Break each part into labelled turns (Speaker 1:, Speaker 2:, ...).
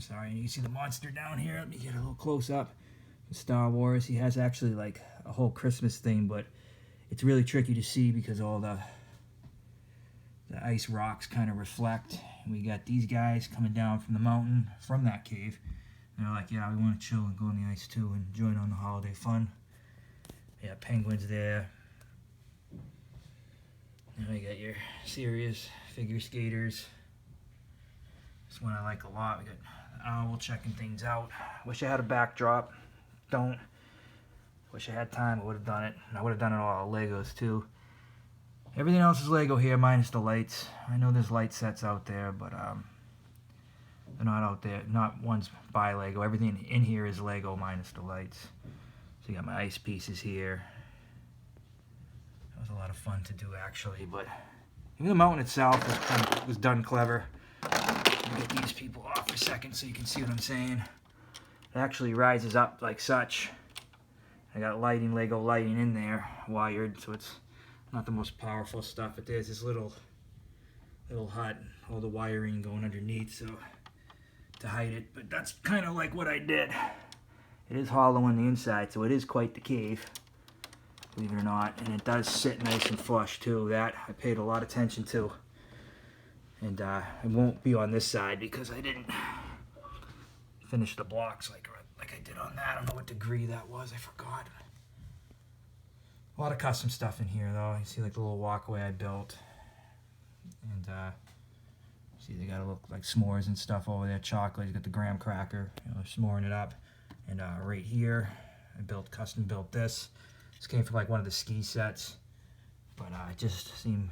Speaker 1: sorry, you see the monster down here. Let me get a little close up. Star Wars. He has actually like a whole Christmas thing, but it's really tricky to see because all the ice rocks kind of reflect. And we got these guys coming down from the mountain from that cave. And they're like, yeah, we want to chill and go on the ice too and join on the holiday fun. Yeah, penguins there. And you got your serious figure skaters. This one I like a lot. We got the owl checking things out. Wish I had a backdrop. Don't. Wish I had time. I would have done it. And I would have done it all Legos too. Everything else is Lego here, minus the lights. I know there's light sets out there, but they're not out there. Not ones by Lego. Everything in here is Lego minus the lights. So you got my ice pieces here. That was a lot of fun to do actually, but even the mountain itself was done clever. Let me get these people off for a second so you can see what I'm saying. It actually rises up like such. I got lighting, Lego lighting in there, wired, so it's not the most powerful stuff, but there's this little hut, all the wiring going underneath, so to hide it. But that's kind of like what I did. It is hollow on the inside, so it is quite the cave, believe it or not, and it does sit nice and flush too. That I paid a lot of attention to, and it won't be on this side because I didn't finish the blocks like I did on that. I don't know what degree that was. I forgot. A lot of custom stuff in here, though. You see, like the little walkway I built, and see they got to look like s'mores and stuff over there. Chocolate. You got the graham cracker. You know, they're s'moring it up. And right here, I custom built this. This came from like one of the ski sets, but it just seemed,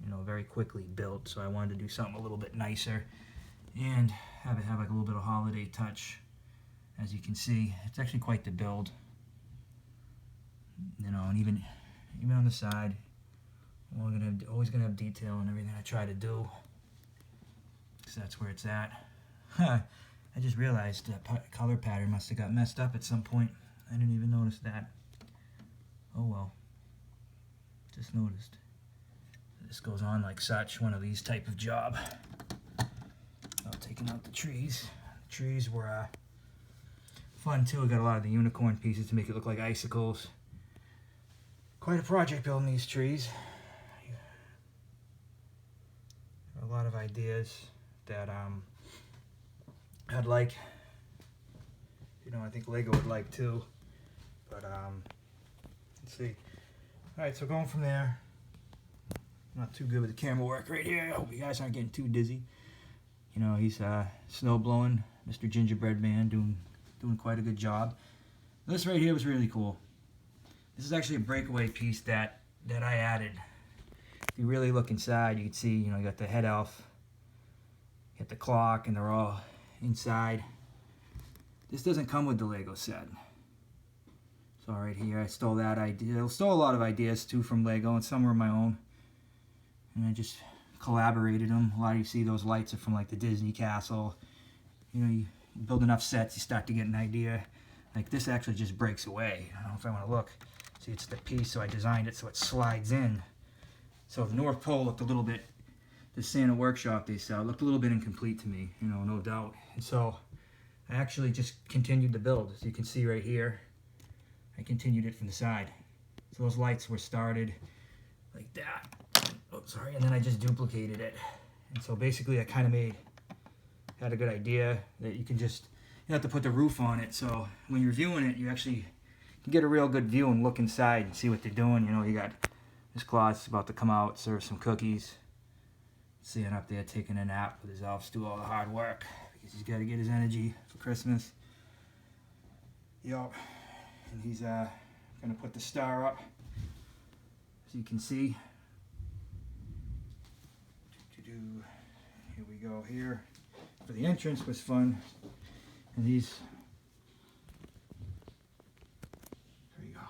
Speaker 1: you know, very quickly built. So I wanted to do something a little bit nicer and have it have like a little bit of holiday touch. As you can see, it's actually quite the build. You know, and even on the side, I'm always gonna have detail and everything I try to do. So that's where it's at. I just realized that color pattern must have got messed up at some point. I didn't even notice that. Oh well. Just noticed. This goes on like such, one of these type of job. Taking out the trees. The trees were fun too. We got a lot of the unicorn pieces to make it look like icicles. Quite a project building these trees. A lot of ideas that I'd like. You know, I think Lego would like too. But let's see. All right, so going from there. I'm not too good with the camera work right here. I hope you guys aren't getting too dizzy. You know, he's snow blowing, Mr. Gingerbread Man, doing quite a good job. This right here was really cool. This is actually a breakaway piece that I added. If you really look inside, you can see, you know, you got the head elf, you got the clock, and they're all inside. This doesn't come with the Lego set. So right here, I stole that idea. I stole a lot of ideas too from Lego, and some were my own. And I just collaborated them. A lot of you see those lights are from like the Disney castle. You know, you build enough sets, you start to get an idea. Like this actually just breaks away. I don't know if I want to look. See, it's the piece, so I designed it so it slides in. So the North Pole looked a little bit, the Santa Workshop they sell, looked a little bit incomplete to me, you know, no doubt. And so I actually just continued the build. As you can see right here, I continued it from the side. So those lights were started like that. Oh, sorry, and then I just duplicated it. And so basically I kind of had a good idea that you don't have to put the roof on it. So when you're viewing it, you actually can get a real good view and look inside and see what they're doing. You know, you got this Claus about to come out, serve some cookies. See him up there taking a nap with his elves, do all the hard work because he's got to get his energy for Christmas. Yup, and he's gonna put the star up, as you can see. Here we go here. For the entrance was fun. And there you go.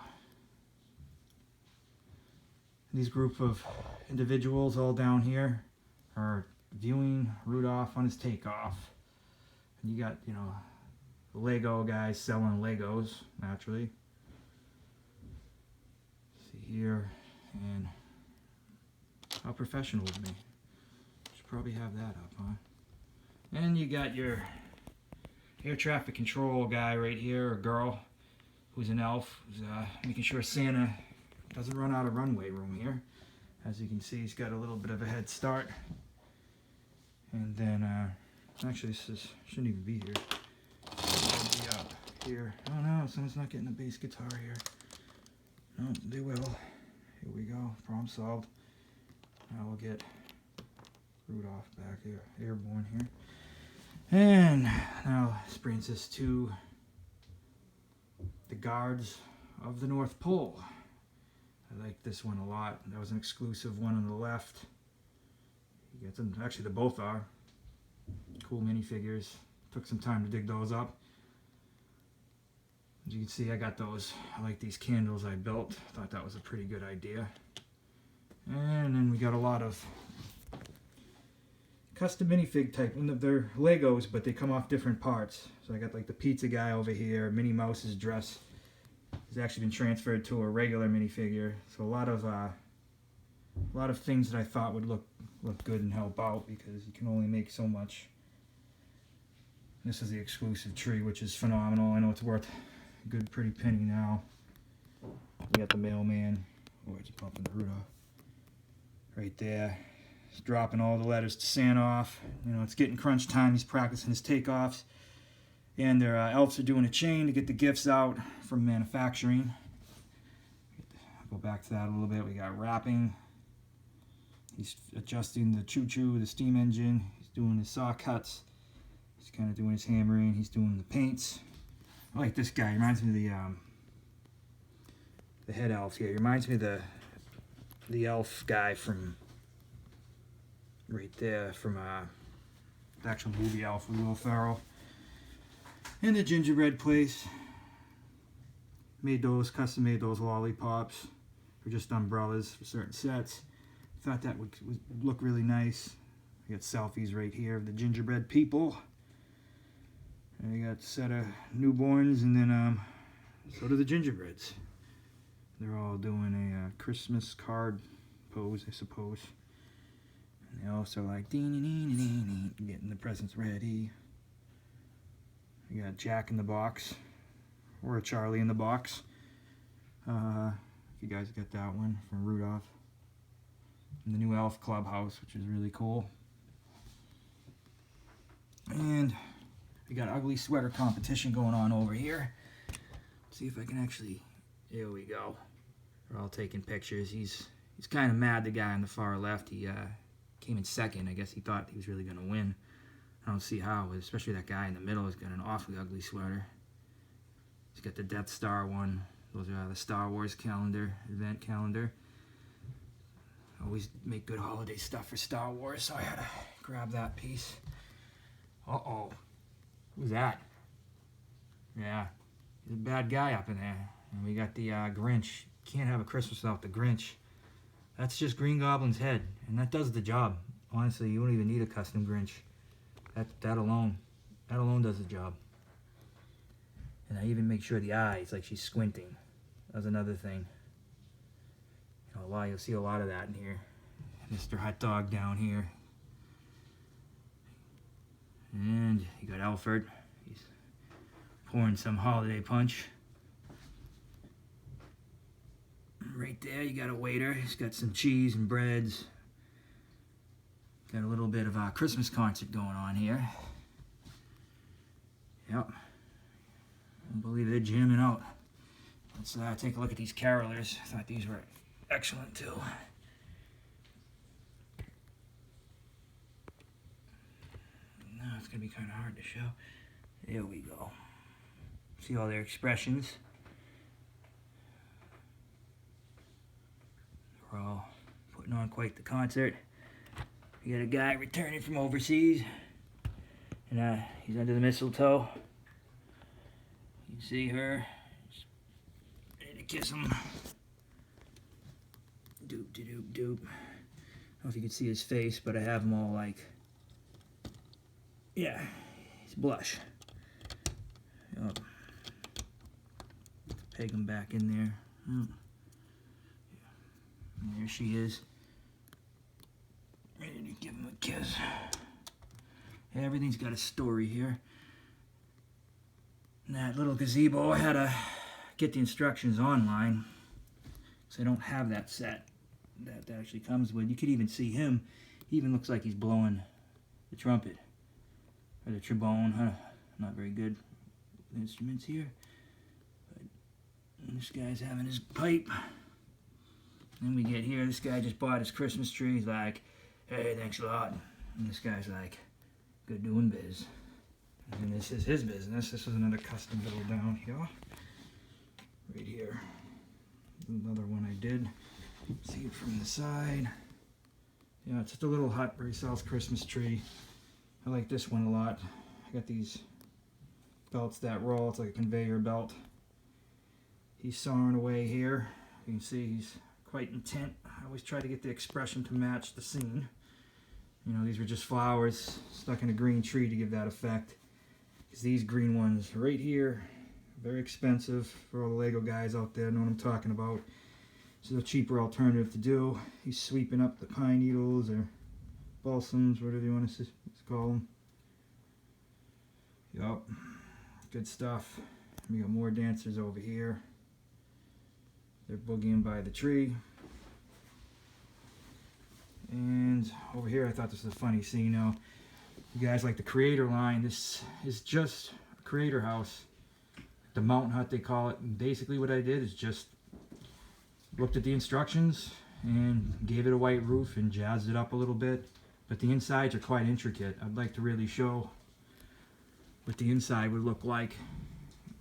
Speaker 1: These group of individuals all down here are viewing Rudolph on his takeoff. And you got, you know, the Lego guys selling Legos, naturally. See here, and how professional of me. Should probably have that up, huh? And you got your air traffic control guy right here, or girl, who's an elf, who's making sure Santa doesn't run out of runway room here. As you can see, he's got a little bit of a head start. And then, actually, this shouldn't even be here. It'll be up here. Oh no, someone's not getting a bass guitar here. No, they will. Here we go. Problem solved. Now we'll get Rudolph back here, airborne here. And now this brings us to the Guards of the North Pole. I like this one a lot. That was an exclusive one on the left. You get them, actually they both are. Cool minifigures. Took some time to dig those up. As you can see, I got those. I like these candles I built. Thought that was a pretty good idea. And then we got a lot of custom minifig type. They're Legos, but they come off different parts. So I got like the pizza guy over here. Minnie Mouse's dress has actually been transferred to a regular minifigure. So a lot of things that I thought would look good and help out, because you can only make so much. This is the exclusive tree, which is phenomenal. I know it's worth a good pretty penny now. We got the mailman. Oh, it's bumping the Rudolph. Right there. He's dropping all the letters to Santa off. You know, it's getting crunch time. He's practicing his takeoffs. And their elves are doing a chain to get the gifts out from manufacturing. I'll go back to that a little bit. We got wrapping. He's adjusting the choo-choo, the steam engine. He's doing his saw cuts. He's kind of doing his hammering. He's doing the paints. I like this guy. He reminds me of the head elf here. He reminds me of the elf guy from right there, from the actual movie Elf with Will Ferrell. And the gingerbread place. Custom made those lollipops for just umbrellas for certain sets. Thought that would look really nice. We got selfies right here of the gingerbread people. And we got a set of newborns, and then so do the gingerbreads. They're all doing a Christmas card pose, I suppose. And they also like getting the presents ready. We got Jack in the Box, or a Charlie in the Box. You guys got that one from Rudolph. And the new Elf Clubhouse, which is really cool. And we got ugly sweater competition going on over here. Let's see if I can actually. There we go. We're all taking pictures. He's kind of mad. The guy on the far left. He came in second. I guess he thought he was really going to win. I don't see how. Especially that guy in the middle has got an awfully ugly sweater. He's got the Death Star one. Those are the Star Wars calendar, event calendar. Always make good holiday stuff for Star Wars, so I had to grab that piece. Uh-oh. Who's that? Yeah, he's a bad guy up in there. And we got the Grinch. Can't have a Christmas without the Grinch. That's just Green Goblin's head, and that does the job. Honestly, you don't even need a custom Grinch. That alone does the job. And I even make sure the eyes, like she's squinting. That's another thing. You know, you'll see a lot of that in here. Mr. Hot Dog down here. And you got Alfred. He's pouring some holiday punch. Right there, you got a waiter. He's got some cheese and breads. Got a little bit of a Christmas concert going on here. Yep. I believe they're jamming out. Let's take a look at these carolers. I thought these were excellent too. Now it's going to be kind of hard to show. There we go. See all their expressions. We're all putting on quite the concert. We got a guy returning from overseas, and he's under the mistletoe. You can see her. Just ready to kiss him. Doop, doop, doop. I don't know if you can see his face, but I have him all like, yeah, he's blush. Yep. Peg him back in there. And there she is. Ready to give him a kiss. Everything's got a story here. And that little gazebo, I had to get the instructions online, because I don't have that set that actually comes with. You could even see him. He even looks like he's blowing the trumpet or the trombone. Huh? Not very good with instruments here. But this guy's having his pipe. Then we get here. This guy just bought his Christmas tree. He's like, "Hey, thanks a lot." And this guy's like, "Good doing biz." And this is his business. This is another custom build down here. Right here. Another one I did. See it from the side. Yeah, it's just a little hut where he sells Christmas tree. I like this one a lot. I got these belts that roll. It's like a conveyor belt. He's sawing away here. You can see he's quite intent. I always try to get the expression to match the scene. You know, these were just flowers stuck in a green tree to give that effect. Because these green ones right here, very expensive for all the Lego guys out there, know what I'm talking about. This is a cheaper alternative to do. He's sweeping up the pine needles or balsams, whatever you want to call them. Yup, good stuff. We got more dancers over here. They're boogieing by the tree. And over here, I thought this was a funny scene. Now, you guys like the Creator line. This is just a Creator house. The mountain hut, they call it. And basically what I did is just looked at the instructions and gave it a white roof and jazzed it up a little bit. But the insides are quite intricate. I'd like to really show what the inside would look like.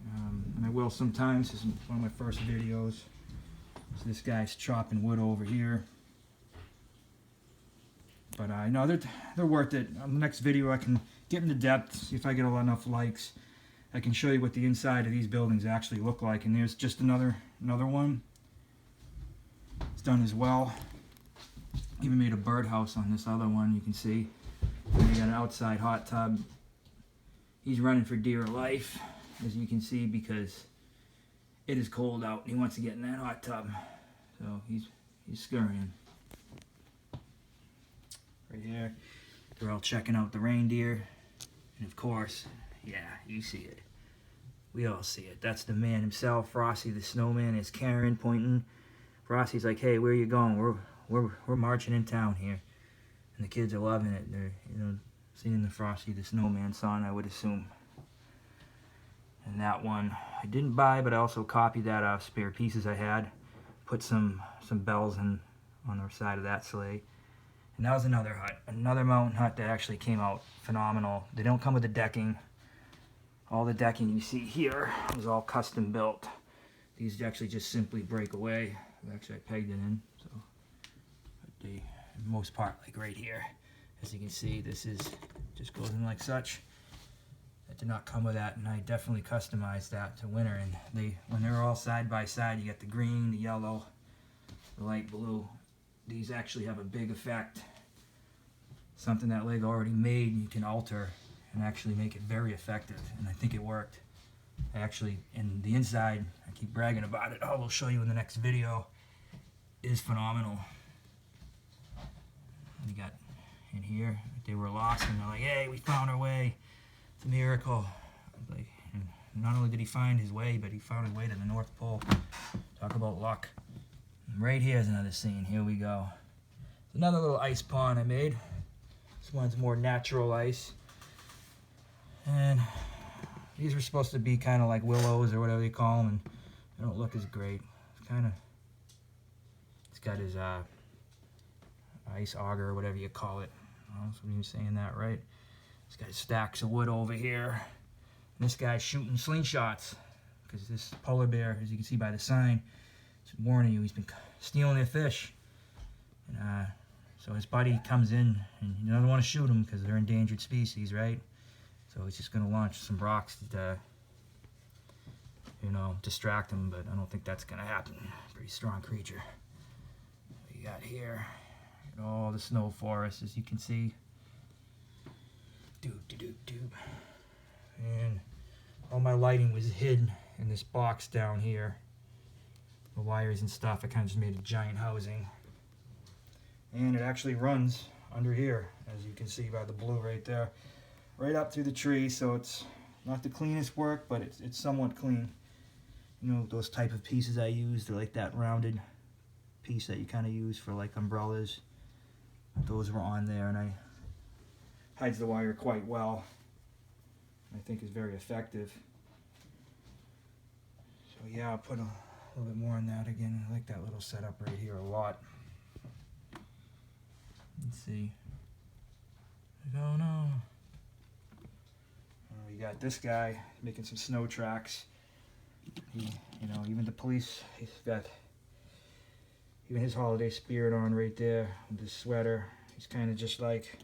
Speaker 1: And I will sometimes. This is one of my first videos. So this guy's chopping wood over here. But I know they're worth it. On the next video I can get into depth, see if I get enough likes. I can show you what the inside of these buildings actually look like. And there's just another one. It's done as well. Even made a birdhouse on this other one, you can see. And they got an outside hot tub. He's running for dear life, as you can see, because it is cold out and he wants to get in that hot tub. So he's scurrying. Right here, they're all checking out the reindeer. And of course, yeah, you see it. We all see it. That's the man himself, Frosty the Snowman. Is Karen pointing. Frosty's like, "Hey, where are you going? We're marching in town here." And the kids are loving it. They're, you know, singing the Frosty the Snowman song, I would assume. And that one I didn't buy, but I also copied that off spare pieces I had. Put some bells on the side of that sleigh. And that was another hut, another mountain hut that actually came out phenomenal. They don't come with the decking. All the decking you see here was all custom built. These actually just simply break away. Actually, I pegged it in, so the most part, like right here, as you can see, this is just goes in like such. That did not come with that, and I definitely customized that to winter. And when they're all side by side, you got the green, the yellow, the light blue. These actually have a big effect. Something that Lego already made, you can alter and actually make it very effective. And I think it worked. Actually, in the inside, I keep bragging about it. I will show you in the next video. Is phenomenal. You got in here, they were lost, and they're like, "Hey, we found our way. It's a miracle." Like, and not only did he find his way, but he found his way to the North Pole. Talk about luck. And right here is another scene. Here we go. Another little ice pond I made. This one's more natural ice. And these are supposed to be kind of like willows or whatever they call them, and they don't look as great. It's kind of, it's got his ice auger or whatever you call it. I don't know if I'm saying that right. This guy stacks of wood over here. And this guy's shooting slingshots because this polar bear, as you can see by the sign, is warning you, he's been stealing their fish. And so his buddy comes in, and he doesn't want to shoot them because they're endangered species, right? So he's just going to launch some rocks to, you know, distract him, but I don't think that's going to happen. Pretty strong creature. What you got here? Got all the snow forest, as you can see. And all my lighting was hidden in this box down here. The wires and stuff, I kind of just made a giant housing. And it actually runs under here, as you can see by the blue right there. Right up through the tree, so it's not the cleanest work, but it's somewhat clean. You know, those type of pieces I use, they're like that rounded piece that you kind of use for like umbrellas. Those were on there, and I hides the wire quite well. I think is very effective. So yeah, I'll put a little bit more on that again. I like that little setup right here a lot. Let's see. Oh no. We got this guy making some snow tracks. He, you know, even the police, he's got even his holiday spirit on right there with his sweater. He's kind of just like,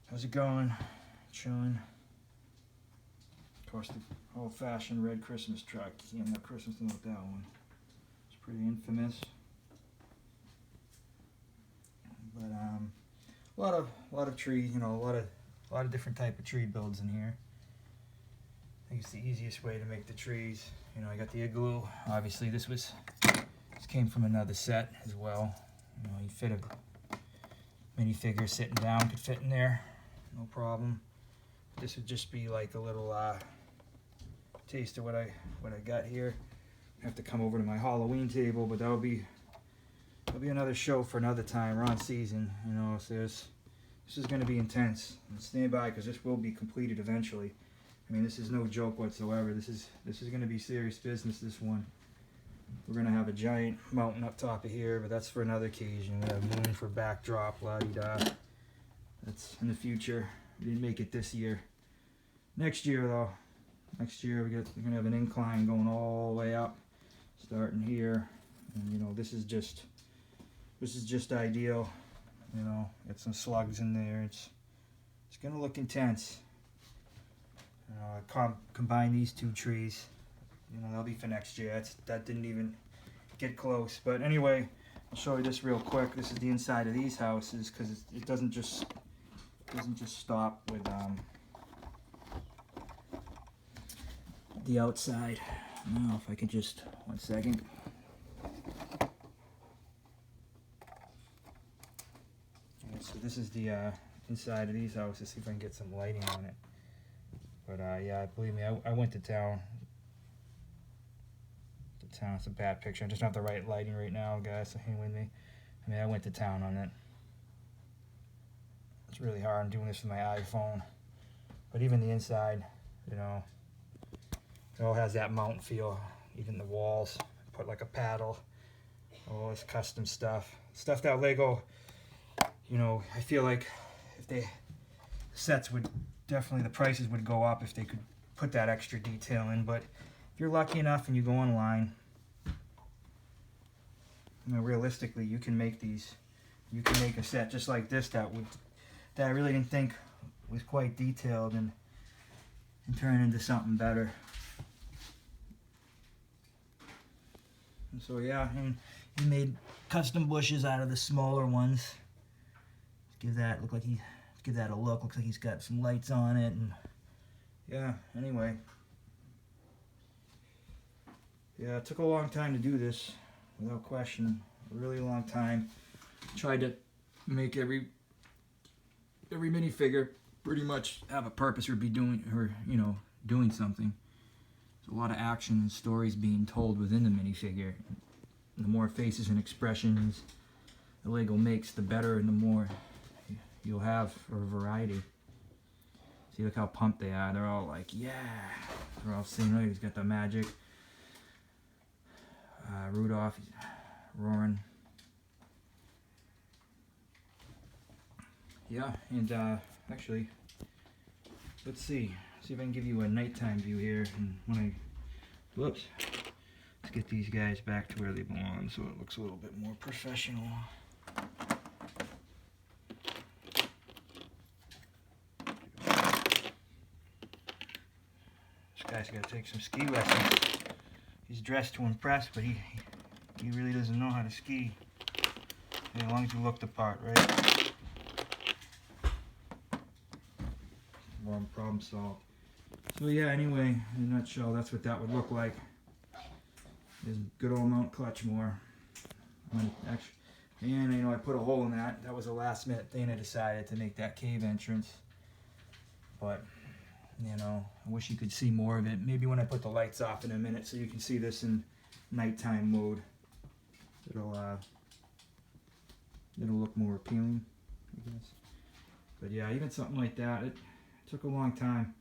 Speaker 1: how's it going? Chilling. Of course, the old-fashioned red Christmas truck. You can't have Christmas without that one. It's pretty infamous. But a lot of trees. You know, a lot of different type of tree builds in here. I think it's the easiest way to make the trees. You know, I got the igloo. Obviously, this came from another set as well. You know, you fit a minifigure sitting down, could fit in there, no problem. This would just be like a little taste of what I got here. I have to come over to my Halloween table, but that'll be another show for another time. We're on season, you know. So this is going to be intense. And stand by, because this will be completed eventually. I mean, this is no joke whatsoever. This is going to be serious business. This one. We're going to have a giant mountain up top of here, but that's for another occasion. We have moon for backdrop, la-di-da. That's in the future. We didn't make it this year. Next year, though. Next year we're going to have an incline going all the way up, starting here. And you know, this is just ideal. You know, get some slugs in there. It's going to look intense. Combine these two trees. You know, that'll be for next year. That didn't even get close. But anyway, I'll show you this real quick. This is the inside of these houses, because it doesn't just stop with the outside. Now, if I can just 1 second. Okay, so this is the inside of these houses. See if I can get some lighting on it. But yeah, believe me, I went to town. It's a bad picture. I just don't have the right lighting right now, guys, so hang with me. I mean, I went to town on it. It's really hard. I'm doing this with my iPhone. But even the inside, you know, it all has that mountain feel. Even the walls, put like a paddle. All this custom stuff. Stuff that Lego, you know, I feel like if sets would definitely, the prices would go up if they could put that extra detail in. But if you're lucky enough and you go online, you know, realistically, you can make these. You can make a set just like this that I really didn't think was quite detailed and turn into something better. And so yeah, and he made custom bushes out of the smaller ones. Give that a look. Looks like he's got some lights on it, and yeah. Anyway, yeah, it took a long time to do this, without question. A really long time. Tried to make every minifigure pretty much have a purpose or be doing something. There's a lot of action and stories being told within the minifigure. The more faces and expressions the Lego makes, the better, and the more you'll have for a variety. See, look how pumped they are. They're all like, yeah. They're all singing. Look, he's got the magic. Rudolph, he's roaring. Yeah, and actually, let's see if I can give you a nighttime view here. And let's get these guys back to where they belong, so it looks a little bit more professional. This guy's got to take some ski lessons. He's dressed to impress, but he really doesn't know how to ski. As long as you look the part, right? Problem solved. So yeah, anyway, in a nutshell, that's what that would look like. Is good old Mount Clutchmore. And you know, I put a hole in that. That was a last minute thing. I decided to make that cave entrance. But You know, I wish you could see more of it. Maybe when I put the lights off in a minute so you can see this in nighttime mode. It'll look more appealing, I guess. But yeah, even something like that, it took a long time.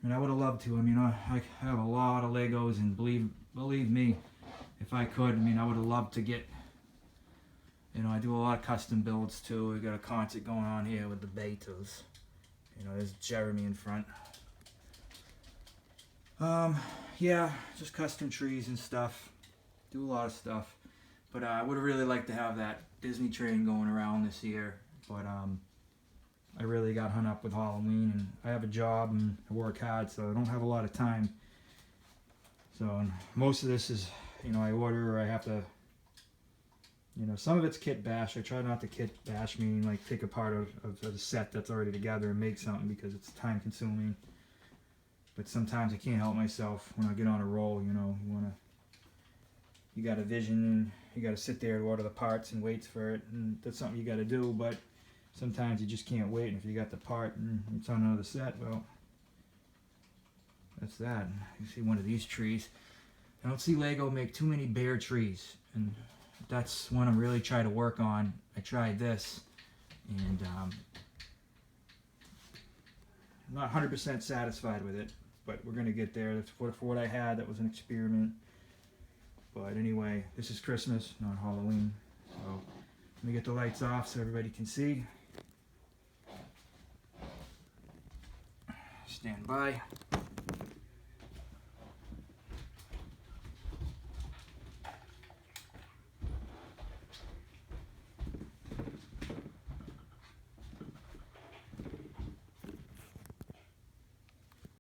Speaker 1: And I would have loved to. I mean, I have a lot of Legos, and believe me, if I could, I mean, I would have loved to get, you know, I do a lot of custom builds too. We got a concert going on here with the Beatles. You know, there's Jeremy in front. Yeah, just custom trees and stuff. Do a lot of stuff. But I would have really liked to have that Disney train going around this year. But I really got hung up with Halloween, and I have a job and I work hard, so I don't have a lot of time. So and most of this is, you know, I order or I have to, you know, some of it's kit bash. I try not to kit bash, meaning like take a part of a set that's already together and make something, because it's time consuming. But sometimes I can't help myself when I get on a roll. You know, you got a vision and you got to sit there to order the parts and wait for it, and that's something you got to do. But sometimes you just can't wait, and if you got the part and it's on another set, well, that's that. You see one of these trees. I don't see Lego make too many bare trees, and that's one I'm really trying to work on. I tried this, and I'm not 100% satisfied with it, but we're going to get there. That's for what I had. That was an experiment. But anyway, this is Christmas, not Halloween. So let me get the lights off so everybody can see. Stand by.